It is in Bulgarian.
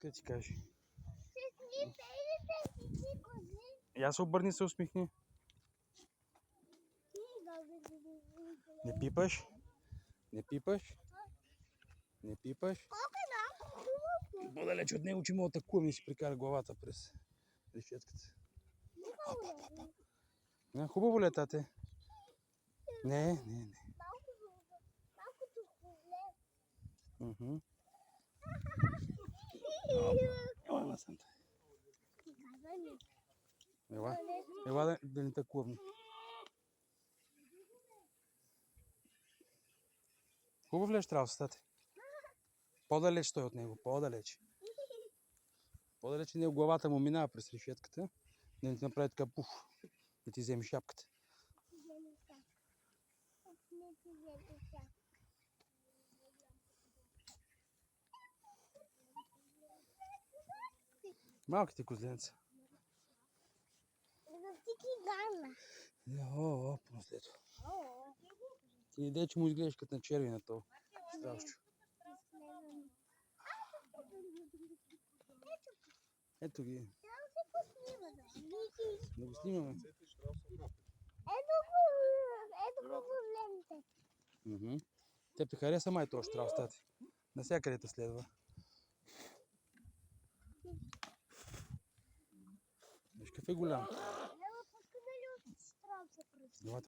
Къде ти кажи? Я се обърни, се усмихни. Не пипаш? Не пипаш? Не пипаш? По-далеч от него, че му атакувам и си прикара главата през решетката. Хубаво ли е, тате? Не. Ела, Санта. Ела да не атакувам. Хубав ли е щраус, тате? По-далеч той от него, по-далеч. По-далеч от него главата му минава през решетката. Да не ти направи така пуф. Да ти вземе шапката. Малките козленца. По-наследство. Ти не идея, че му изглеждаш като на черви на то. Страшно. Ето ги. Да го снимаме. Ето го големите. Теб те хареса май този щраус, тати. Насякъде те следва. Виж какъв е голям.